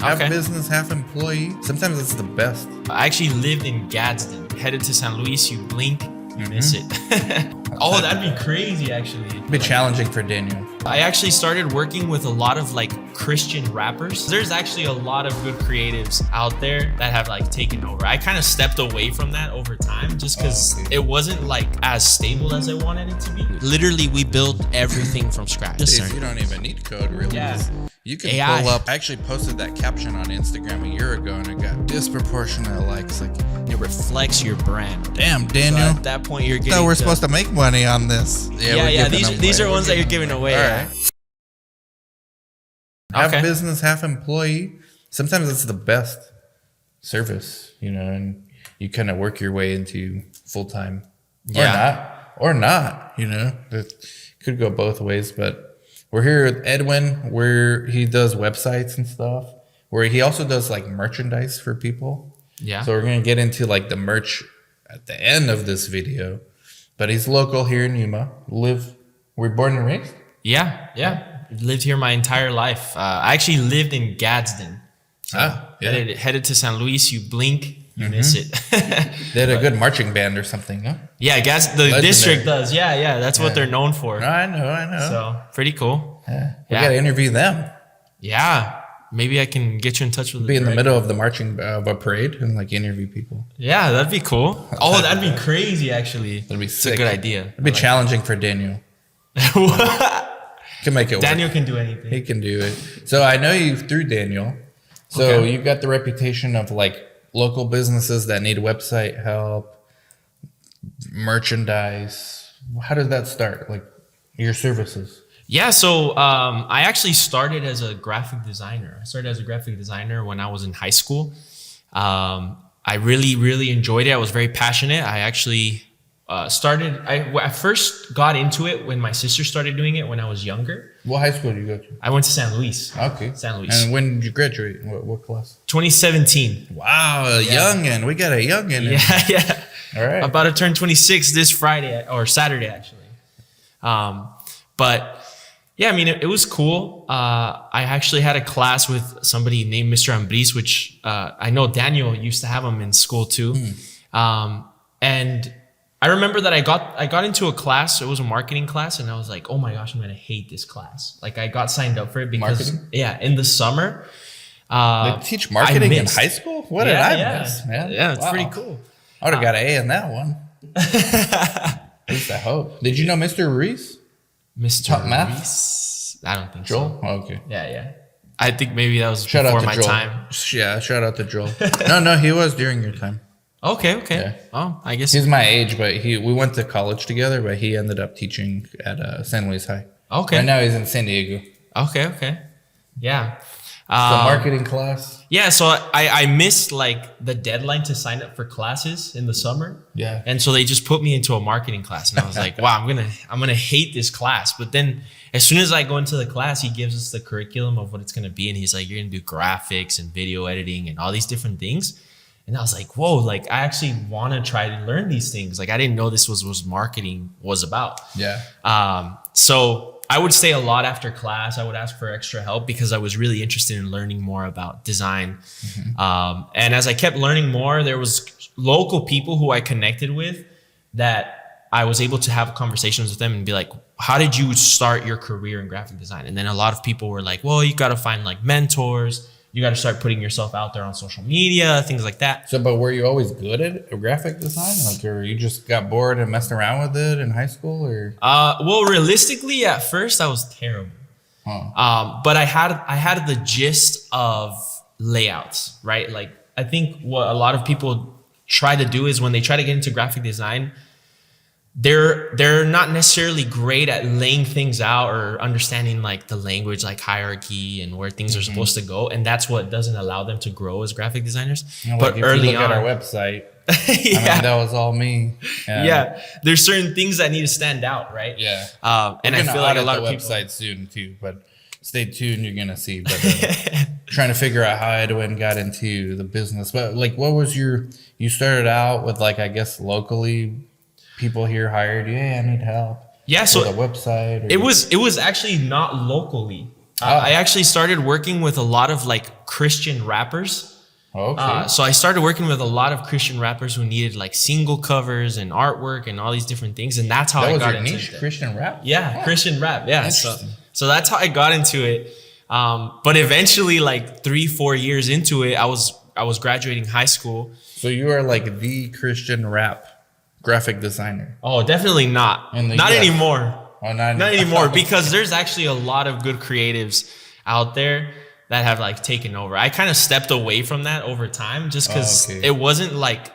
Half Okay. business, half employee. Sometimes it's the best. I actually lived in Gadsden. Headed to San Luis, you blink, you miss it. Oh, that'd be crazy, actually. It'd be challenging for Daniel. I actually started working with a lot of like Christian rappers. There's actually a lot of good creatives out there that have like taken over. I kind of stepped away from that over time just because it wasn't like as stable as I wanted it to be. Literally, we built everything from scratch. Dude, you don't even need code, really. Yeah. You can AI. pull up. I actually posted that caption on Instagram a year ago, and it got disproportionate likes. Like, It reflects your brand. damn, So Daniel. at that point, you're I getting. thought we're supposed to make money on this. Yeah. These are ones that you're giving away. All Yeah. right. Half Okay. business, half employee. Sometimes it's the best service, and you kind of work your way into full time, or not. It could go both ways. But we're here with Edwin, where he does websites and stuff. Where he also does like merchandise for people. Yeah. So we're gonna get into like the merch at the end of this video. But he's local here in Yuma. We're born and raised. Yeah. Lived here my entire life. I actually lived in Gadsden. So headed to San Luis, you blink, you miss it. They had a good marching band or something, huh? Yeah, the district does. Yeah. That's what they're known for. I know. So pretty cool. We gotta interview them. Yeah. Maybe I can get you in touch with Be in the middle of the marching of a parade and like interview people. Yeah, that'd be cool. Oh, that'd be crazy, actually. That'd be It's sick. a good idea. It'd be challenging for Daniel. Can make it Daniel work. can do anything. He can do it. So I know you through Daniel. So Okay. you've got the reputation of like local businesses that need website help, merchandise. How did that start? Like your services? Yeah, so I actually started as a graphic designer. I started as a graphic designer when I was in high school. I really enjoyed it. I was very passionate. I actually I first got into it when my sister started doing it when I was younger. What high school did you go to? I went to San Luis. Okay. San Luis. And when did you graduate? What class? 2017. Wow, a youngin'. We got a youngin'. Yeah. All right. About to turn 26 this Friday or Saturday, actually. But yeah, I mean, it was cool. I actually had a class with somebody named Mr. Ambris, which I know Daniel used to have him in school too. And I remember that I got into a class. It was a marketing class, and I was like, "Oh my gosh, I'm gonna hate this class." Like, I got signed up for it because in the summer. They teach marketing in high school? What did I miss, man? Yeah, it's pretty cool. I would have got an A in that one. At least I hope. Did you know Mr. Reese? Mr. Top math? Reese? I don't think Joel? so. Oh, okay. Yeah. I think maybe that was Shout out before to my Joel. time. Yeah, shout out to Joel. No, he was during your time. Okay. Yeah. Oh, I guess. He's my age, but we went to college together, but he ended up teaching at San Luis High. Okay. And now he's in San Diego. Okay. Yeah. The marketing class. Yeah, so I missed like the deadline to sign up for classes in the summer. Yeah. And so they just put me into a marketing class, and I was like, wow, I'm gonna hate this class. But then as soon as I go into the class, he gives us the curriculum of what it's gonna be, and he's like, you're gonna do graphics and video editing and all these different things. And I was like, whoa, like I actually want to try to learn these things. Like I didn't know this was marketing was about. Yeah. So I would stay a lot after class. I would ask for extra help because I was really interested in learning more about design. And as I kept learning more, there was local people who I connected with that I was able to have conversations with them and be like, how did you start your career in graphic design? And then a lot of people were like, well, you got to find like mentors. You got to start putting yourself out there on social media, things like that. So, but were you always good at graphic design? Like, or you just got bored and messed around with it in high school, or? Well, realistically, at first I was terrible. But I had the gist of layouts, right? Like, I think what a lot of people try to do is when they try to get into graphic design, they're not necessarily great at laying things out or understanding like the language, like hierarchy and where things are supposed to go. And that's what doesn't allow them to grow as graphic designers. But if early you look on, at our website, yeah. I mean, that was all me. Yeah. There's certain things that need to stand out, right? Yeah. And I feel like a lot of the people. website soon too, but stay tuned. You're gonna see. But trying to figure out how Edwin got into the business. But like, what was you started out with, like, I guess locally, people here hired you. Hey, I need help. Yeah, so with a website. it was actually not locally. I actually started working with a lot of like Christian rappers. Okay. So I started working with a lot of Christian rappers who needed like single covers and artwork and all these different things, and that's how that I was got your into niche, it. Christian rap? Yeah, Christian rap. Yeah. Interesting. So that's how I got into it. But eventually, like 3-4 years into it, I was graduating high school. So you are like the Christian rap graphic designer. Oh, definitely not. Not US. anymore. Oh, not anymore, because there's actually a lot of good creatives out there that have like taken over. I kind of stepped away from that over time just because it wasn't like,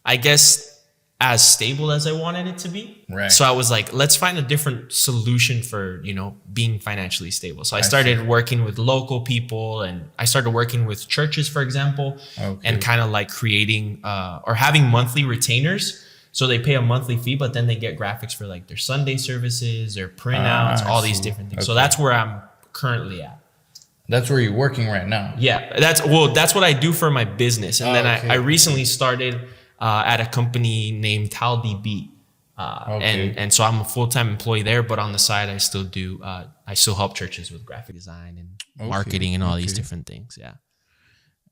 I guess, as stable as I wanted it to be. Right. So I was like, let's find a different solution for, being financially stable. So I started working with local people, and I started working with churches, for example, and kind of like creating or having monthly retainers. So they pay a monthly fee, but then they get graphics for like their Sunday services or printouts, all these different things. So that's where I'm currently at. That's where you're working right now. Yeah, that's what I do for my business. And then I recently started at a company named TalDB. And so I'm a full-time employee there, but on the side I still do I still help churches with graphic design and marketing and all these different things. Yeah.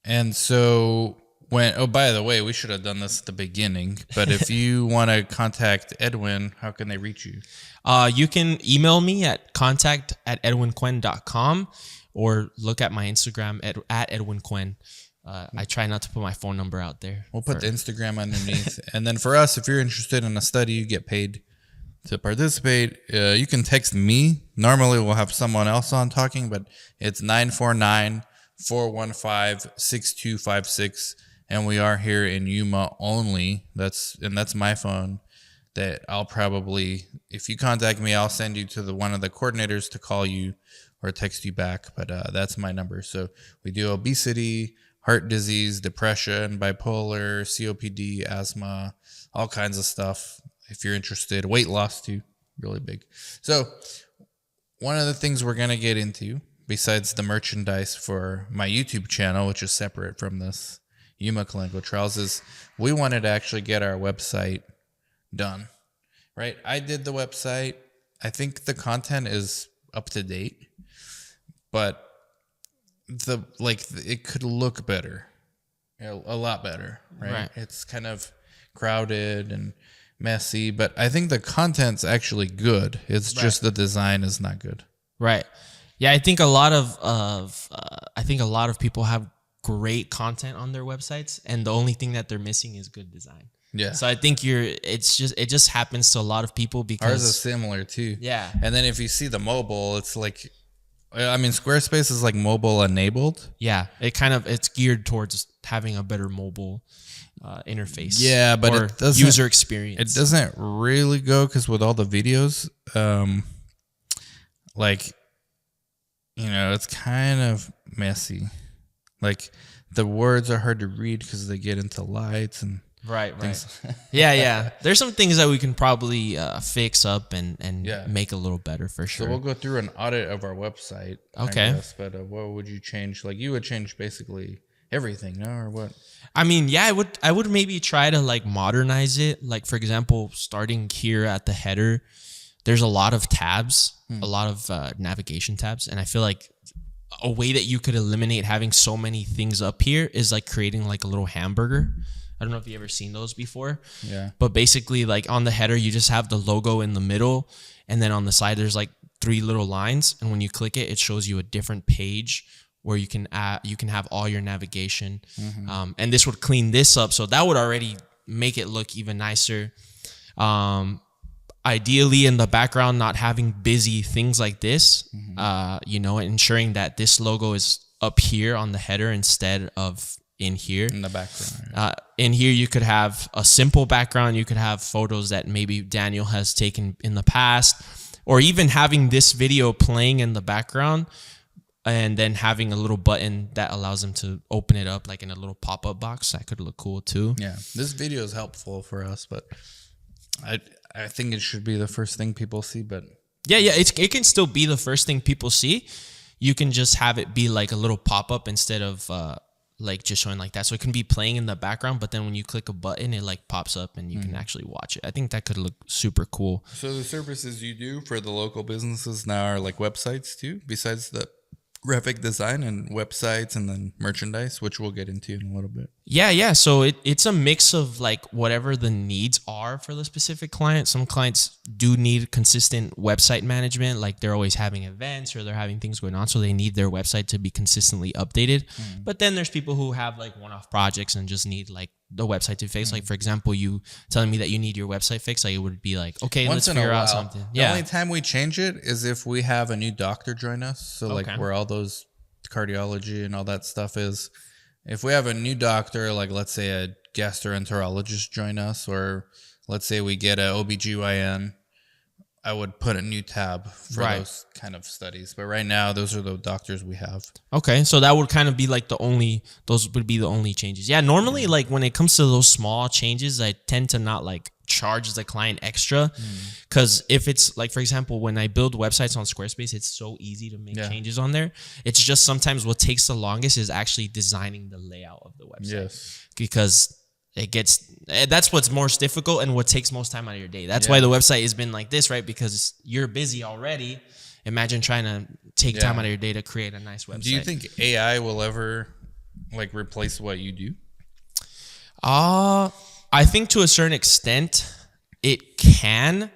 And so by the way, we should have done this at the beginning, but if you want to contact Edwin, how can they reach you? You can email me at contact@edwinquen.com. or look at my Instagram at Edwin Quen. I try not to put my phone number out there. We'll put the Instagram underneath. And then for us, if you're interested in a study, you get paid to participate. You can text me. Normally we'll have someone else on talking, but it's 949-415-6256. And we are here in Yuma only. That's my phone. That I'll probably, if you contact me, I'll send you to one of the coordinators to call you or text you back, but that's my number. So we do obesity, heart disease, depression, bipolar, COPD, asthma, all kinds of stuff. If you're interested, weight loss too, really big. So one of the things we're going to get into, besides the merchandise for my YouTube channel, which is separate from this Yuma Clinical Trials, is we wanted to actually get our website done, right? I did the website. I think the content is up to date, but it could look better, a lot better, right? It's kind of crowded and messy, but I think the content's actually good. It's just the design is not good. Right. Yeah, I think a lot of people have great content on their websites, and the only thing that they're missing is good design. Yeah. So I think it just happens to a lot of people because ours is similar too. Yeah. And then if you see the mobile, it's like, I mean, Squarespace is like mobile enabled. Yeah. It's geared towards having a better mobile interface. Yeah, but it doesn't, user experience. It doesn't really go, because with all the videos, it's kind of messy. Like the words are hard to read because they get into lights and right. Yeah. There's some things that we can probably fix up and make a little better for sure. So we'll go through an audit of our website. Okay. I guess, but what would you change? Like you would change basically everything, no? Or what? I mean, yeah, I would maybe try to like modernize it. Like for example, starting here at the header, there's a lot of tabs, a lot of navigation tabs, and I feel like a way that you could eliminate having so many things up here is like creating like a little hamburger. I don't know if you ever seen those before. Yeah. But basically, like on the header, you just have the logo in the middle, and then on the side, there's like 3 little lines, and when you click it, it shows you a different page where you can have all your navigation. And this would clean this up, so that would already make it look even nicer. Ideally, in the background, not having busy things like this, ensuring that this logo is up here on the header instead of in here. In the background. In here, you could have a simple background. You could have photos that maybe Daniel has taken in the past, or even having this video playing in the background and then having a little button that allows them to open it up like in a little pop-up box. That could look cool too. Yeah, this video is helpful for us, but I think it should be the first thing people see, but yeah, it can still be the first thing people see. You can just have it be like a little pop-up instead of like just showing like that. So it can be playing in the background, but then when you click a button, it like pops up and you can actually watch it. I think that could look super cool. So the services you do for the local businesses now are like websites too, besides the graphic design and websites and then merchandise, which we'll get into in a little bit. Yeah. So it's a mix of like whatever the needs are for the specific client. Some clients do need consistent website management, like they're always having events or they're having things going on, so they need their website to be consistently updated. But then there's people who have like one-off projects and just need like the website to fix. Like for example, you telling me that you need your website fixed, like it would be like, okay, Once let's in a figure out while. something. The only time we change it is if we have a new doctor join us. So like Okay. where all those cardiology and all that stuff is. If we have a new doctor, like let's say a gastroenterologist join us, or let's say we get a OBGYN, I would put a new tab for Right. those kind of studies. But right now, those are the doctors we have. Okay, so that would kind of be like those would be the only changes. Yeah, normally like when it comes to those small changes, I tend to not like charge the client extra, because if it's like, for example, when I build websites on Squarespace, it's so easy to make changes on there. It's just sometimes what takes the longest is actually designing the layout of the website. Yes. Because that's what's most difficult and what takes most time out of your day. That's why the website has been like this, right? Because you're busy already. Imagine trying to take time out of your day to create a nice website. Do you think AI will ever like replace what you do? I think to a certain extent it can,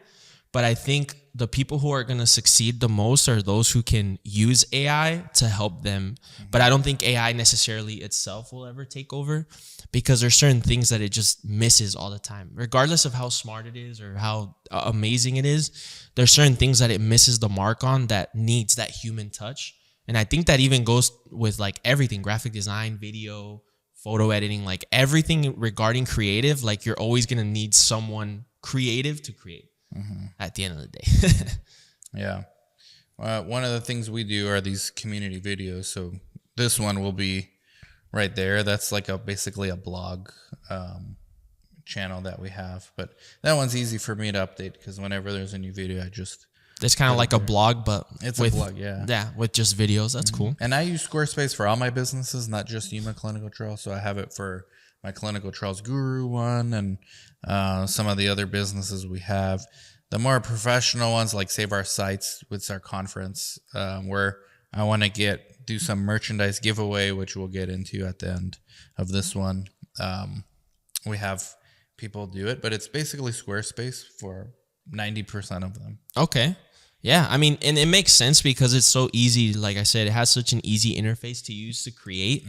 but I think the people who are going to succeed the most are those who can use AI to help them. But I don't think AI necessarily itself will ever take over, because there's certain things that it just misses all the time. Regardless of how smart it is or how amazing it is, there's certain things that it misses the mark on that needs that human touch. And I think that even goes with like everything, graphic design, video, photo editing, like everything regarding creative. Like you're always going to need someone creative to create at the end of the day. Yeah. One of the things we do are these community videos. So this one will be right there. That's like basically a blog channel that we have. But that one's easy for me to update because whenever there's a new video, I just... It's kind of like a blog, but it's with, a blog, yeah. Yeah, with just videos. That's cool. And I use Squarespace for all my businesses, not just Yuma Clinical Trials. So I have it for my Clinical Trials Guru one and some of the other businesses we have. The more professional ones, like Save Our Sites, with our conference, where I want to do some merchandise giveaway, which we'll get into at the end of this one. We have people do it, but it's basically Squarespace for 90% of them. Okay. Yeah, I mean, and it makes sense because it's so easy. Like I said, it has such an easy interface to use to create.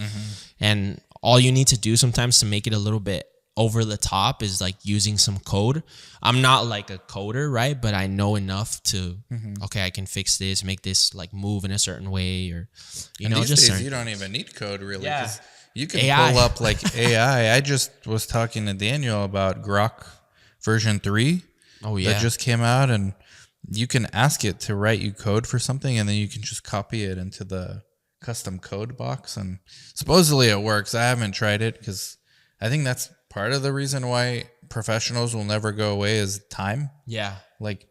And all you need to do sometimes to make it a little bit over the top is like using some code. I'm not like a coder, right? But I know enough to, okay, I can fix this, make this like move in a certain way, or, you know, these just days you don't even need code really. Yeah. 'Cause you can AI. pull up like AI. I just was talking to Daniel about Grok version 3. Oh, yeah. That just came out, and you can ask it to write you code for something, and then you can just copy it into the custom code box, and supposedly it works. I haven't tried it because I think that's part of the reason why professionals will never go away is time. Yeah. Like,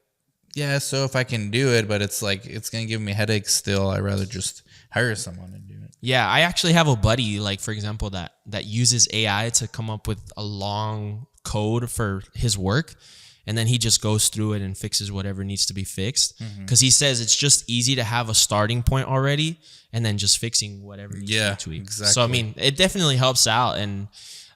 yeah, so if I can do it, but it's like it's going to give me headaches still, I'd rather just hire someone to do it. Yeah, I actually have a buddy, like, for example, that uses AI to come up with a long code for his work. And then he just goes through it and fixes whatever needs to be fixed. Because he says it's just easy to have a starting point already and then just fixing whatever needs to be tweaked. Exactly. So, I mean, it definitely helps out. And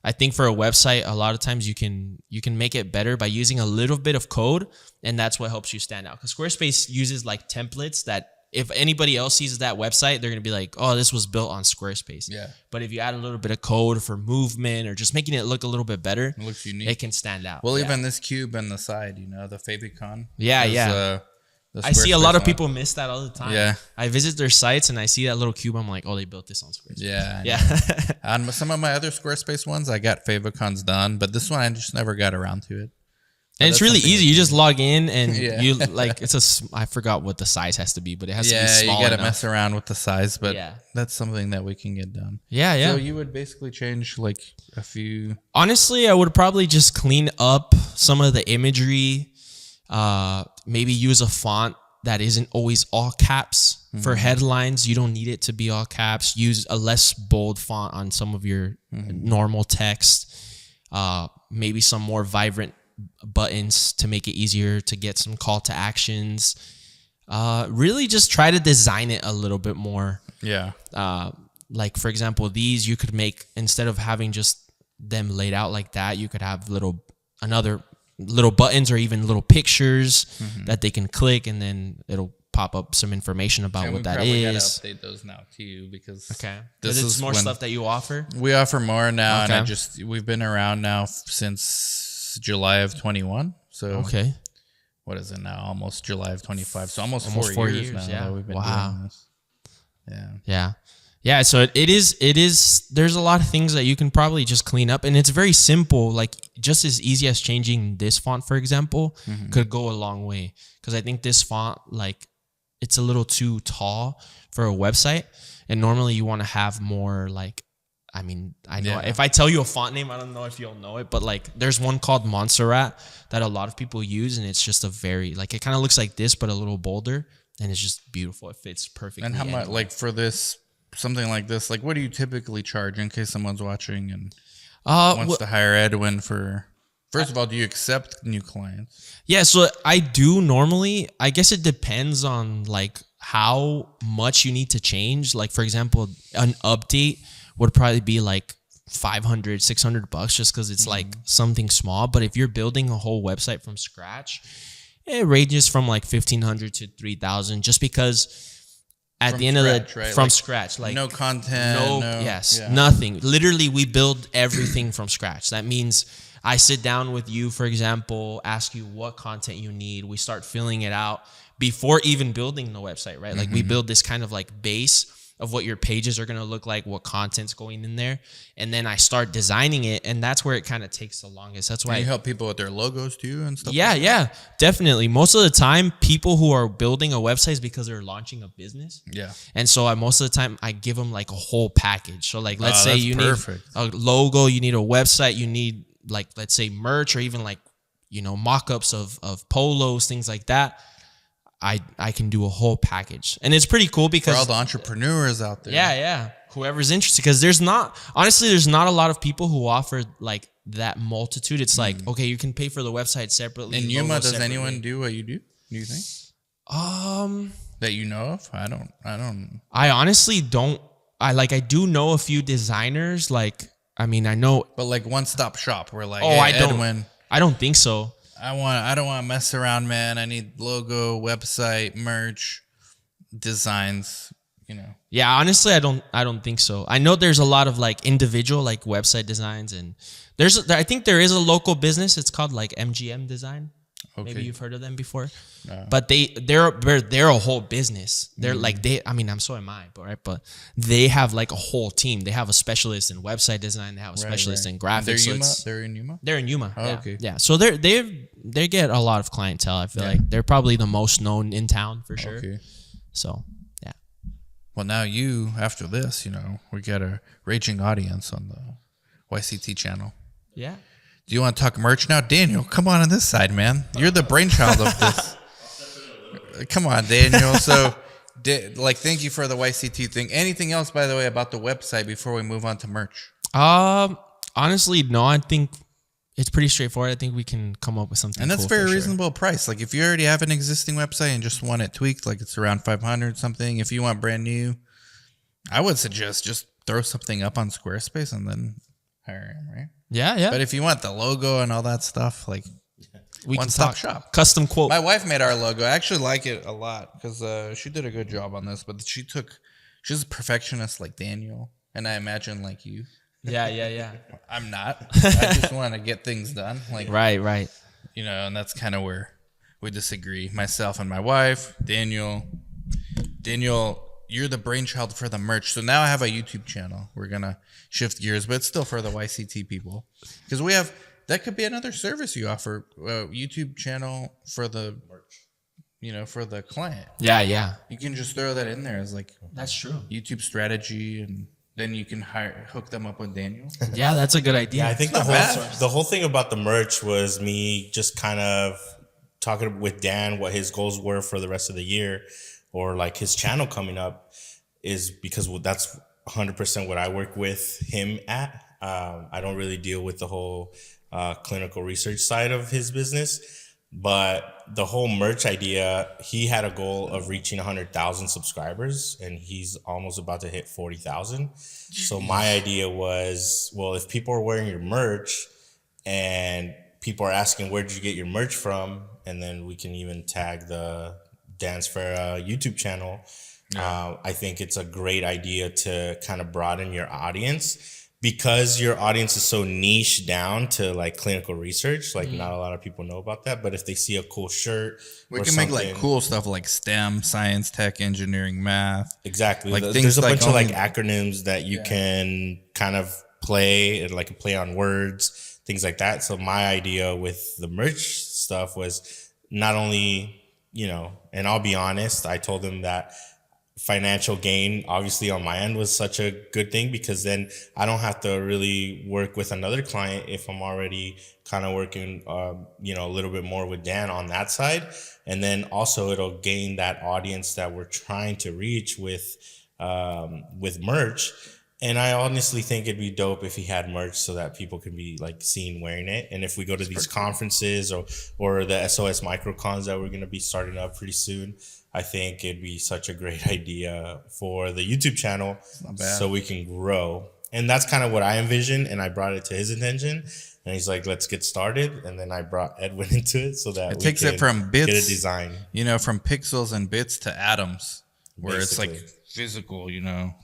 I think for a website, a lot of times you can make it better by using a little bit of code. And that's what helps you stand out. Because Squarespace uses like templates that if anybody else sees that website, they're going to be like, oh, this was built on Squarespace. Yeah. But if you add a little bit of code for movement or just making it look a little bit better, It looks unique. it can stand out. Well, Yeah. even this cube and the side, the favicon. Yeah, is, yeah. The I see a lot of Squarespace people miss that all the time. Yeah. I visit their sites and I see that little cube. I'm like, oh, they built this on Squarespace. Yeah. Yeah. On some of my other Squarespace ones, I got favicons done, but this one I just never got around to it. And it's that's really something easy. we you just log in and Yeah. you like, I forgot what the size has to be, but it has to be Yeah, you small got to enough. mess around with the size, but Yeah. that's something that we can get done. Yeah, yeah. So you would basically change like a few. Honestly, I would probably just clean up some of the imagery, maybe use a font that isn't always all caps. For headlines, you don't need it to be all caps. Use a less bold font on some of your normal text. Maybe some more vibrant buttons to make it easier to get some call to actions. Really just try to design it a little bit more. Yeah. Like, for example, these you could make, instead of having just them laid out like that, you could have little buttons or even little pictures that they can click, and then it'll pop up some information about what that is. Gotta update those now too, because this is more stuff that you offer. We offer more now, and we've been around now since July of 21. So what is it now? Almost July of 25. So almost 4 years now that we've been doing this. Yeah. So it is. There's a lot of things that you can probably just clean up, and it's very simple. Like, just as easy as changing this font, for example, could go a long way. Because I think this font, like, it's a little too tall for a website, and normally you want to have more, like, I mean, I know if I tell you a font name, I don't know if you'll know it, but like, there's one called Montserrat that a lot of people use, and it's just a very, like, it kind of looks like this but a little bolder, and it's just beautiful. It fits perfectly. And how much, like, for this, something like this, like, what do you typically charge, in case someone's watching and wants to hire Edwin for? First of all, do you accept new clients? Yeah, so I do normally. I guess it depends on, like, how much you need to change. Like, for example, an update would probably be like $500, $600 just because it's like something small. But if you're building a whole website from scratch, it ranges from like $1,500 to $3,000, just because at the end of the from scratch, like no content, nothing. Literally, we build everything from scratch. That means I sit down with you, for example, ask you what content you need. We start filling it out before even building the website, right? Like, we build this kind of like base of what your pages are going to look like, what content's going in there. And then I start designing it, and that's where it kind of takes the longest. That's why you help people with their logos too and stuff. Yeah, definitely. Most of the time, people who are building a website is because they're launching a business. Yeah. And so most of the time, I give them like a whole package. So like, let's say you need a logo, you need a website, you need, like, let's say merch, or even like, you know, mock-ups of polos, things like that. I can do a whole package, and it's pretty cool because for all the entrepreneurs out there. Yeah. Whoever's interested, because there's not a lot of people who offer like that multitude. It's like, okay, you can pay for the website separately. In Yuma, does anyone do what you do? Do you think? That you know of? I don't. I honestly don't. I do know a few designers. Like, I mean, I know, but like one-stop shop. We're like, I don't think so. I don't want to mess around, man. I need logo, website, merch, designs, you know. Yeah, honestly, I don't think so. I know there's a lot of like individual like website designs, and I think there is a local business. It's called like MGM Design. Okay. Maybe you've heard of them before. But they're a whole business. They're like so am I, but they have like a whole team. They have a specialist in website design. They have a specialist in graphics. They're in Yuma. They're in Yuma. Oh, yeah. Okay. Yeah. So they get a lot of clientele. I feel like they're probably the most known in town for sure. Okay. So yeah. Well, now after this, you know, we got a raging audience on the YCT channel. Yeah. Do you want to talk merch now? Daniel, come on this side, man. You're the brainchild of this. Come on, Daniel. So, thank you for the YCT thing. Anything else, by the way, about the website before we move on to merch? Honestly, no. I think it's pretty straightforward. I think we can come up with something. And that's a very reasonable price. Like, if you already have an existing website and just want it tweaked, like it's around $500 something. If you want brand new, I would suggest just throw something up on Squarespace and then hire him, right? Yeah. But if you want the logo and all that stuff, like, one-stop shop. Custom quote. My wife made our logo. I actually like it a lot because she did a good job on this. But she's a perfectionist like Daniel, and I imagine like you. Yeah. I'm not. I just want to get things done. Like, right. You know, and that's kind of where we disagree. Myself and my wife, Daniel, you're the brainchild for the merch. So now I have a YouTube channel. We're going to shift gears, but it's still for the YCT people. Because that could be another service you offer, YouTube channel for the merch, you know, for the client. Yeah. You can just throw that in there as like, that's true, YouTube strategy, and then you can hook them up with Daniel. Yeah, that's a good idea. Yeah, I think the whole thing about the merch was me just kind of talking with Dan what his goals were for the rest of the year, or like his channel coming up, is because that's 100% what I work with him at. I don't really deal with the whole clinical research side of his business, but the whole merch idea, he had a goal of reaching 100,000 subscribers, and he's almost about to hit 40,000. So my idea was, well, if people are wearing your merch and people are asking, where did you get your merch from? And then we can even tag the Dance Farah YouTube channel. I think it's a great idea to kind of broaden your audience, because your audience is so niche down to like clinical research. Like not a lot of people know about that, but if they see a cool shirt, we can make like cool stuff like STEM, science, tech, engineering, math. Exactly. Like there's a bunch of like acronyms that you can kind of play, like play on words, things like that. So my idea with the merch stuff was not only, and I'll be honest, I told them that financial gain obviously on my end was such a good thing, because then I don't have to really work with another client if I'm already kind of working a little bit more with Dan on that side. And then also it'll gain that audience that we're trying to reach with merch. And I honestly think it'd be dope if he had merch so that people can be like seen wearing it. And if we go to these conferences or the SOS microcons that we're going to be starting up pretty soon, I think it'd be such a great idea for the YouTube channel so we can grow. And that's kind of what I envisioned. And I brought it to his attention, and he's like, let's get started. And then I brought Edwin into it so that it takes it from bits, get a design, from pixels and bits to atoms, where basically. It's like physical,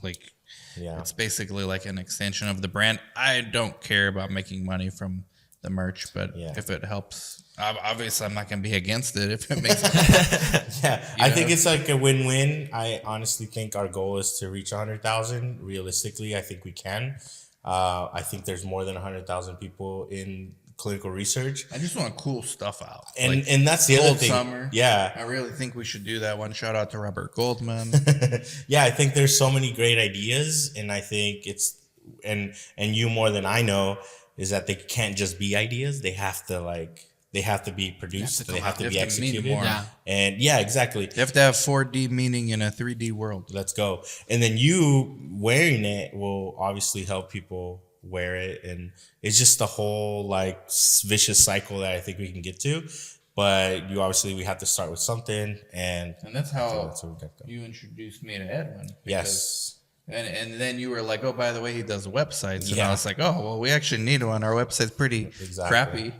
like. Yeah, it's basically like an extension of the brand. I don't care about making money from the merch, but if it helps, obviously I'm not going to be against it if it makes money. I think it's like a win-win. I honestly think our goal is to reach 100,000. Realistically, I think we can. I think there's more than 100,000 people in clinical research. I just want cool stuff out, and that's the other thing. Summer. Yeah, I really think we should do that one. Shout out to Robert Goldman. Yeah, I think there's so many great ideas, and I think it's and you more than I know is that they can't just be ideas. They have to be produced. They have to be executed. And exactly. You have to have 4D meaning in a 3D world. Let's go. And then you wearing it will obviously help people wear it, and it's just the whole like vicious cycle that I think we can get to. But we have to start with something, and that's how you introduced me to Edwin. Yes. And then you were like, oh, by the way, he does websites. And I was like, oh, well, we actually need one. Our website's pretty crappy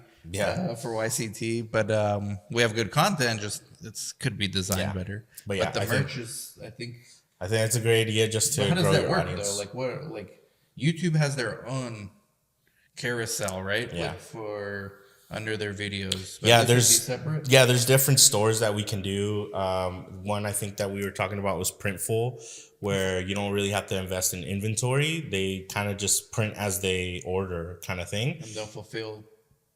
for YCT, but we have good content. Just it could be designed better. But the merch is, I think that's a great idea just to how does grow that your work, audience. Though? YouTube has their own carousel, right? Yeah. For under their videos. But there's separate. There's different stores that we can do. One I think that we were talking about was Printful, where you don't really have to invest in inventory. They kind of just print as they order, kind of thing.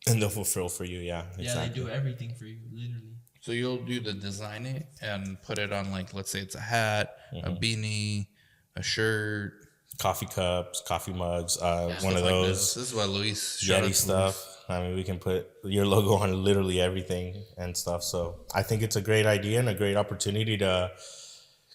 And they'll fulfill for you. Yeah. Exactly. Yeah, they do everything for you, literally. So you'll do the design it and put it on, like, let's say it's a hat, a beanie, a shirt. Coffee cups, coffee mugs, one of like those. This is what Luis Yeti stuff. I mean, we can put your logo on literally everything and stuff. So I think it's a great idea and a great opportunity to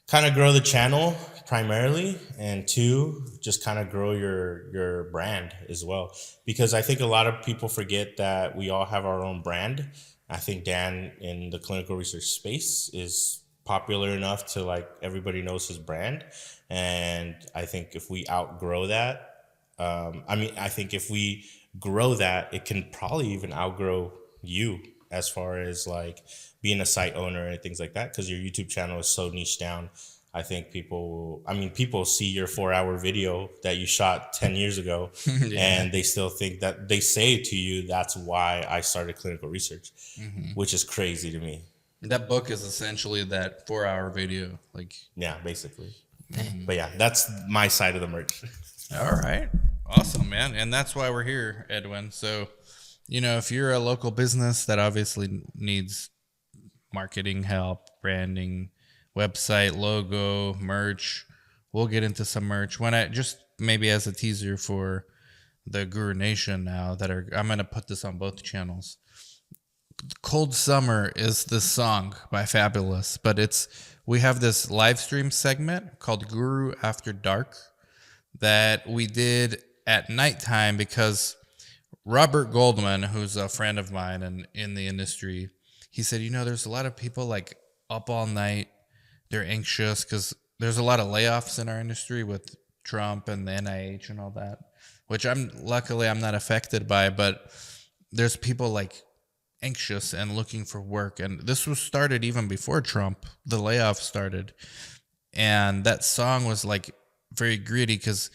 kind of grow the channel primarily, and two, just kind of grow your brand as well. Because I think a lot of people forget that we all have our own brand. I think Dan in the clinical research space is popular enough to like everybody knows his brand. And I think if we outgrow that, I think if we grow that, it can probably even outgrow you as far as like being a site owner and things like that, because your YouTube channel is so niche down. I think people see your 4-hour video that you shot 10 years ago and they still think that they say to you, that's why I started clinical research, which is crazy to me. That book is essentially that 4-hour video. Basically. But that's my side of the merch. All right. Awesome, man. And that's why we're here, Edwin. So, if you're a local business that obviously needs marketing help, branding, website, logo, merch, we'll get into some merch. When I just maybe as a teaser for the Guru Nation now I'm going to put this on both channels. Cold Summer is this song by Fabulous, but we have this live stream segment called Guru After Dark that we did at nighttime because Robert Goldman, who's a friend of mine and in the industry, he said, there's a lot of people like up all night. They're anxious because there's a lot of layoffs in our industry with Trump and the NIH and all that, which luckily I'm not affected by, but there's people like anxious and looking for work. And this was started even before Trump, the layoff started. And that song was like very gritty because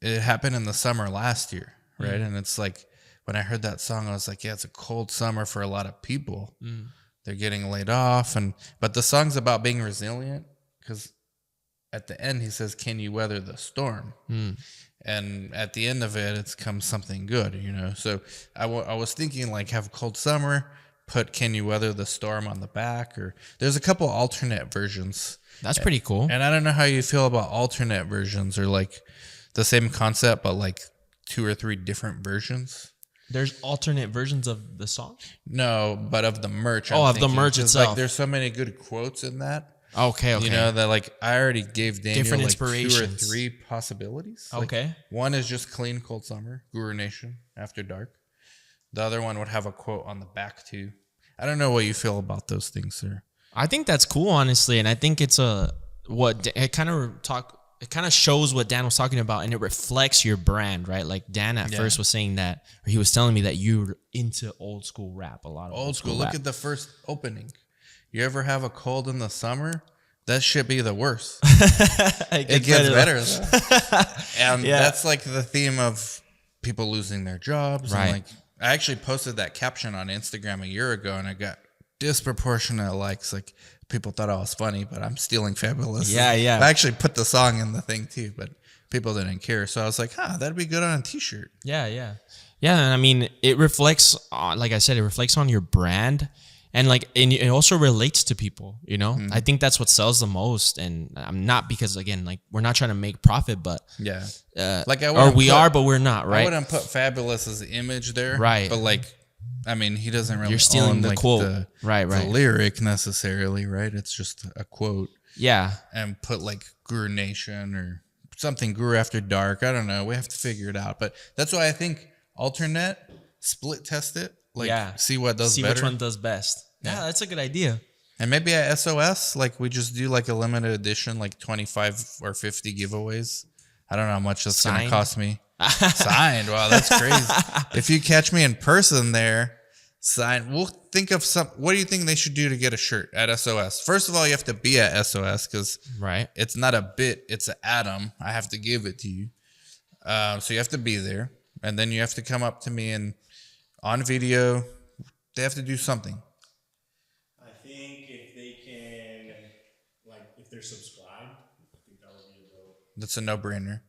it happened in the summer last year, right? And it's like, when I heard that song, I was like, yeah, it's a cold summer for a lot of people. They're getting laid off. But the song's about being resilient because at the end, he says, can you weather the storm? And at the end of it, it's come something good, So I was thinking like have cold summer, put can you weather the storm on the back, or there's a couple alternate versions. That's pretty cool. And I don't know how you feel about alternate versions or like the same concept, but like 2 or 3 different versions. There's alternate versions of the song? No, but of the merch. Of the merch itself. Like, there's so many good quotes in that. Okay. That like I already gave Daniel different like inspirations. 2 or 3 possibilities. Okay. Like, one is just clean cold summer, Guru Nation After Dark. The other one would have a quote on the back too. I don't know what you feel about those things, sir. I think that's cool, honestly, and I think it's it kind of shows what Dan was talking about, and it reflects your brand, right? Like Dan at first was saying that, or he was telling me that you're into old school rap, a lot of old school. Look at the first opening. You ever have a cold in the summer? That should be the worst. It gets better though. And that's like the theme of people losing their jobs. Right. And like I actually posted that caption on Instagram a year ago, and I got disproportionate likes. Like people thought I was funny, but I'm stealing Fabulous. Yeah. I actually put the song in the thing too, but people didn't care. So I was like, that'd be good on a t-shirt. Yeah. And I mean, it reflects, like I said, it reflects on your brand. And it also relates to people, I think that's what sells the most. And I'm not, because again, like we're not trying to make profit, but but we're not, right? I wouldn't put Fabulous's image there, right? But like, I mean, he doesn't really. You're stealing own, the like, quote, right? The lyric necessarily, right? It's just a quote, and put like Guru Nation or something, Guru After Dark. I don't know. We have to figure it out, but that's why I think alternate, split test it. Like, see what does better. See which one does best. Yeah, that's a good idea. And maybe at SOS, like we just do like a limited edition, like 25 or 50 giveaways. I don't know how much that's going to cost me. Signed. Wow, that's crazy. If you catch me in person there, signed. We'll think of what do you think they should do to get a shirt at SOS? First of all, you have to be at SOS because it's not a bit, it's an atom. I have to give it to you. So you have to be there. And then you have to come up to me and on video, they have to do something. I think if they can, like, if they're subscribed, I think that would be a dope. That's a no-brainer.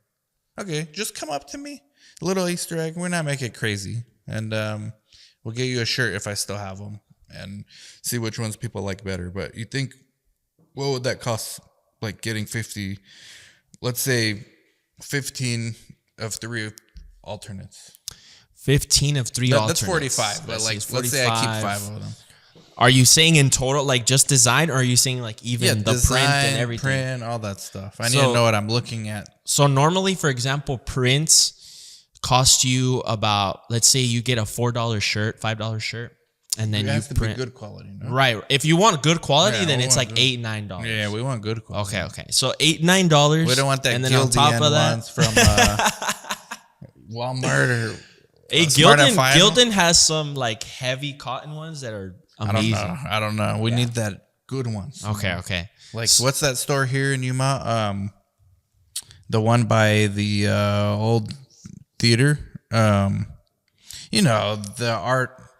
Okay, just come up to me. A little Easter egg. We're not making it crazy. And we'll get you a shirt if I still have them and see which ones people like better. But you think, what would that cost? Like getting 50, let's say 15 of 3 alternates. 15 of 3 alternates. That's 45. But like, let's say I keep 5 of them. Are you saying in total, like just design, or are you saying like even the design, print and everything? Print, all that stuff. I need to know what I'm looking at. So normally, for example, prints cost you about, let's say you get a $4 shirt, $5 shirt, and then you print. Be good quality, no? Right. If you want good quality, then it's like $8, $9. Yeah, we want good quality. Okay. So $8, $9. We don't want that and then on top of that, ones from Walmart or. Hey, Gildan has some like heavy cotton ones that are amazing. I don't know. We need that good ones. Okay. Like, what's that store here in Yuma? The one by the old theater. The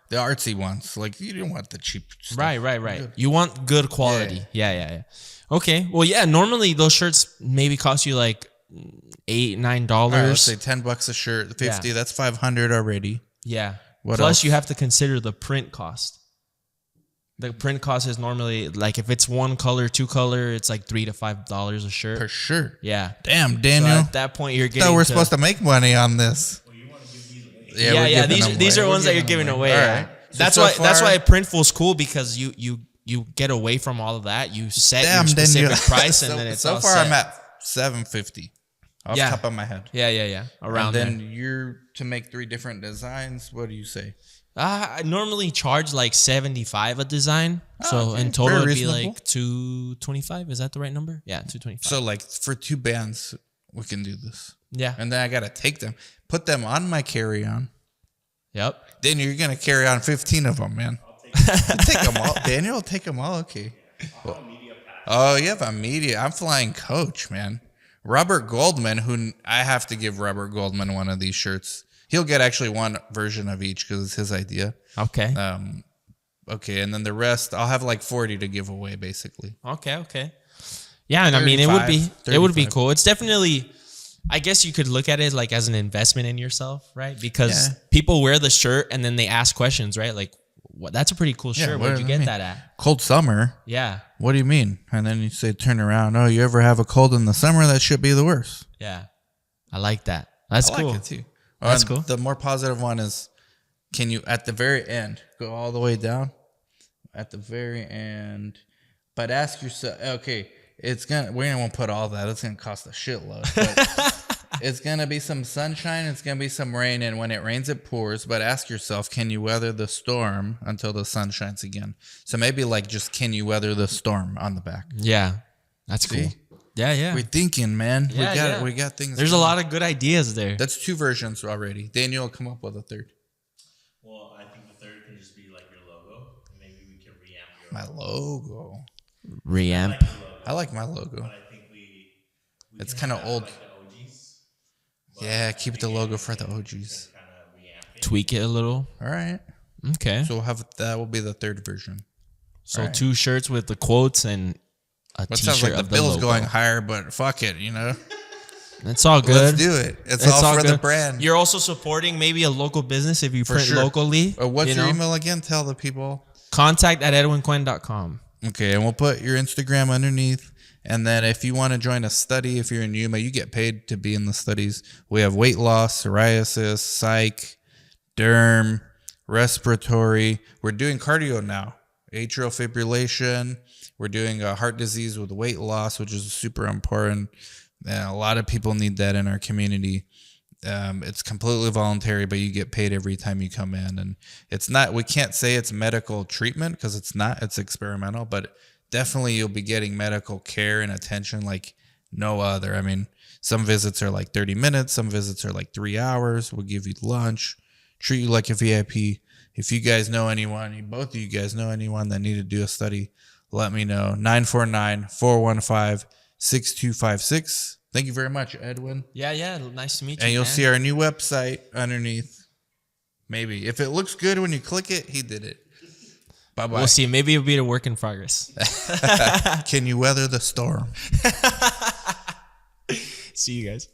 artsy ones. Like, you didn't want the cheap stuff. Right. You want good quality. Yeah. Okay. Well, yeah. Normally those shirts maybe cost you like $8, $9. All right, let's say $10 a shirt. 50. That's $500 already. Yeah. What Plus, else? you have to consider the print cost. The print cost is normally like if it's 1 color, 2 color, it's like $3 to $5 a shirt Per shirt. Yeah. Damn, Daniel. So at that point, you're getting. So we're supposed to make money on this. Well, you want to give these away. Yeah. We're giving them These away. are We're ones that you're giving giving them away. All Yeah. right. That's so why far- that's why Printful's cool, because you get away from all of that. You set your specific price, and then it's so all far set. I'm at $750 off the top of my head. Yeah. Around and then there. you're to make 3 different designs. What do you say? I normally charge like $75 a design. So okay. in total Very it'd be reasonable. like $225. Is that the right number? Yeah, $225. So like for 2 bands, we can do this. yeah. And then I gotta take them, put them on my carry-on. Yep. Then you're gonna carry on 15 of them, man. Take them all. Daniel will take them all. Okay. Well, oh, you have a media. I'm flying coach, man. Robert Goldman, who I have to give Robert Goldman one of these shirts. He'll get actually one version of each because it's his idea. Okay. Okay, and then the rest, I'll have like 40 to give away, basically. Okay. Yeah, and I mean, it would be 35. cool. It's definitely, I guess you could look at it like as an investment in yourself, right? Because Yeah. people wear the shirt and then they ask questions, right? Like, what? That's a pretty cool Yeah, shirt. what Where'd you do I get mean? that at? Cold summer. Yeah. What do you mean? And then you say, turn around. Oh, you ever have a cold in the summer? That should be the worst. Yeah. I like that. That's I cool. like it too. That's And cool. The more positive one is, can you at the very end go all the way down? At the very end, but ask yourself. Okay, we won't put all that. It's gonna cost a shitload. But it's gonna be some sunshine. It's gonna be some rain, and when it rains, it pours. But ask yourself, can you weather the storm until the sun shines again? So maybe like just can you weather the storm on the back? Yeah. That's cool. See? Yeah. We're thinking, man. Yeah, We got things. There's a lot of good ideas there. That's 2 versions already. Daniel will come up with a 3rd. Well, I think the third can just be like your logo. Maybe we can reamp your My logo. Reamp. I like my logo. I think we It's can kind of have, old. like the OGs. Yeah, keep the logo for the OGs. Kind of reamp it. Tweak it a little. All right. Okay. So we'll have that will be the 3rd version. So Alright. 2 shirts with the quotes and a What t-shirt sounds like the of the bill's logo. going higher, but fuck it, you know. It's all good. Let's do it. It's all for the good. brand. You're also supporting maybe a local business if you print sure. locally. What's you your know? email again? Tell the people. Contact@edwinquinn.com. Okay, and we'll put your Instagram underneath. And then if you want to join a study, if you're in Yuma, you get paid to be in the studies. We have weight loss, psoriasis, psych, derm, respiratory. We're doing cardio now. Atrial fibrillation. We're doing heart disease with weight loss, which is super important. And a lot of people need that in our community. It's completely voluntary, but you get paid every time you come in. And it's not, we can't say it's medical treatment because it's not, it's experimental, but definitely you'll be getting medical care and attention like no other. I mean, some visits are like 30 minutes. Some visits are like 3 hours. We'll give you lunch, treat you like a VIP. If you guys know anyone, both of you guys know anyone that need to do a study, let me know. 949-415-6256. Thank you very much, Edwin. Yeah. Nice to meet you. And you'll man. see our new website underneath. Maybe. If it looks good when you click it, he did it. Bye-bye. We'll see. Maybe it'll be a work in progress. Can you weather the storm? See you guys.